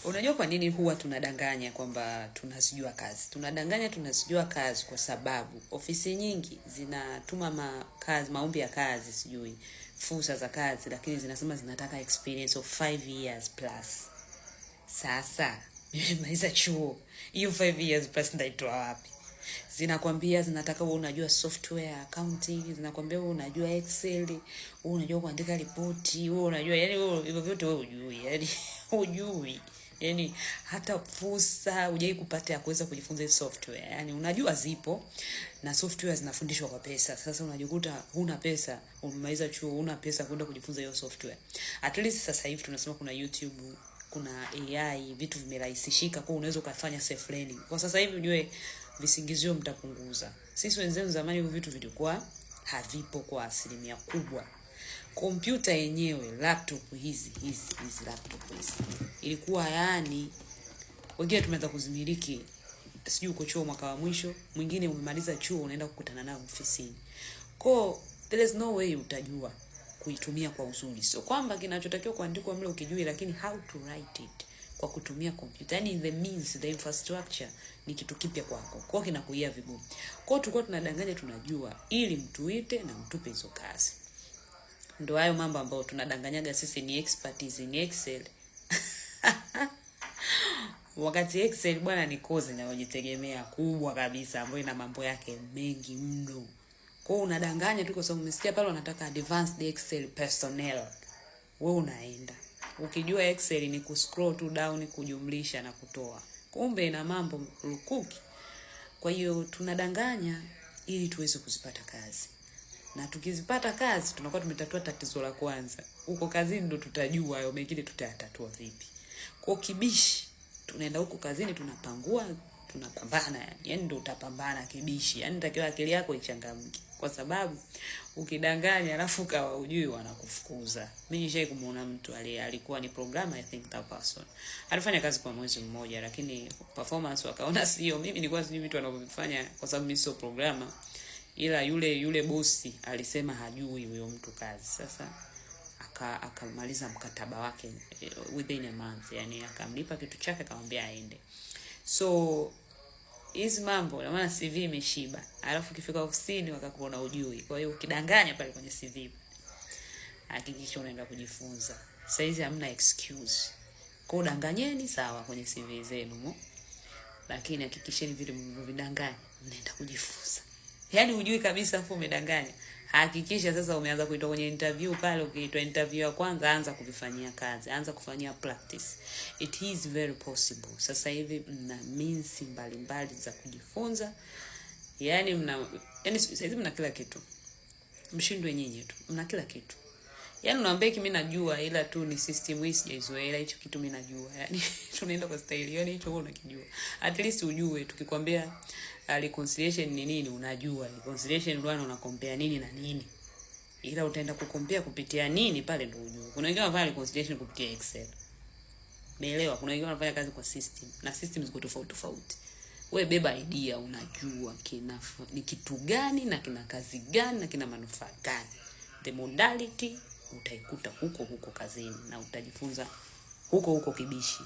Unajua kwa nini huwa tunadanganya kwamba tunazijua kazi? Tunazijua kazi kwa sababu ofisi nyingi zinatuma maombi ya kazi, sijui fursa za kazi, lakini zinasema zinataka experience of 5 years plus. Sasa nimemaliza chuo, hiyo 5 years plus ndaitoa wapi? Zinakwambia zinataka wewe unajua software accounting, zinakwambia wewe unajua Excel, wewe unajua kuandika ripoti, wewe unajua, yani wewe hivyo vyote wewe hujui, yani hujui. Yani hata fursa hujai kupata ya kuweza kujifunza software. Yani unajua zipo na software zinafundishwa kwa pesa. Sasa unajikuta huna pesa, umemaliza chuo huna pesa kwenda kujifunza hiyo software. At least sasa hivi tunasema kuna YouTube, kuna AI, vitu vimerahisishika kwa unaweza kufanya self learning. Kwa sasa hivi ujue visingizio mtapunguza. Sisi wenzenu zamani hivyo vitu vilikuwa havipo kwa asilimia kubwa. Kompyuta yenyewe, laptop hizi laptop hizi ilikuwa, yani wengine tumeanza kuzimiliki sijui uko chuo mwaka wa mwisho, mwingine umemaliza chuo unaenda kukutana nao ofisini. There is no way utajua kuitumia kwa uzuri. So kwamba kinachotakiwa kuandikwa mle ukijui, lakini how to write it kwa kutumia kompyuta, yani the means, the infrastructure ni kitu kipya kwako. Kwa kinakuia vigumu. Tulikuwa tunadanganya tunajua ili mtuite na mtupe hizo kazi. Ndio hayo mambo ambayo tunadanganyaga sisi ni expertise in Excel. Wakati Excel bwana ni kozi inayojitegemea kubwa kabisa ambayo ina mambo yake mengi mno. Unadanganya tu kwa sababu umesikia pale wanataka advanced Excel personnel. Wewe unaenda. Ukijua Excel ni kuscroll tu down, kujumlisha na kutoa. Kumbe ina mambo lukuki. Kwa hiyo tunadanganya ili tuweze kuzipata kazi. Na tukizipata kazi tunakuwa tumetatua tatizo la kwanza. Huko kazini ndo tutajua hayo mengine tutayatatua vipi. Kwa kibishi tunaenda huko kazini tunapambana, yani ndo utapambana kibishi. Yani takiwa akili yako ichangamke. Kwa sababu ukidanganya alafu kawa hujui wanakufukuza. Mimi nishai kumuona mtu alikuwa ni programmer, I think that person. Alifanya kazi kwa mwezi mmoja lakini performance wakaona sio. Mimi nilikuwa sijui vitu anavyofanya kwa sababu mimi sio programmer. Ila yule bosi alisema hajui huyo mtu kazi. Sasa akamaliza mkataba wake within a month, yani akamlipa kitu chake akamwambia aende. So hizi mambo na maana CV imeshiba. Alafu ukifika ofisini wakakuona hujui. Kwa hiyo ukidanganya pale kwenye CV, hakikisha unaenda kujifunza. Sasa hizi hamna excuse. Kwa danganyeni sawa kwenye CV zenu, lakini hakikisheni vile mnavidanganya mnaenda kujifunza. Yani hujui kabisa afu umedanganya. Hakikisha sasa umeanza kuitwa kwenye interview pale. Ukiitwa interview ya kwanza anza kuvifanyia kazi, anza kufanyia practice. It is very possible. Sasa hivi mna means mbalimbali za kujifunza. Yani sasa hivi mna kila kitu. Mshindwe nyinyi tu. Mna kila kitu. Yani unaambia mimi najua ila tu ni system hii sijaizoea, ila hicho kitu mimi najua. Yani tunaenda kwa style yani hicho wewe unakijua. At least ujue tukikwambia reconciliation ni nini unajua. Reconciliation ndio una compare nini na nini. Ila utaenda kukompea kupitia nini pale ndio ujue. Kuna wengine wanafanya reconciliation kupitia Excel. Umeelewa? Kuna wengine wanafanya kazi kwa system na system ziko tofauti. Wewe beba idea, unajua ni kitu gani na kina kazi gani na kina manufaa gani. The modality utaikuta huko kazini na utajifunza huko kibishi.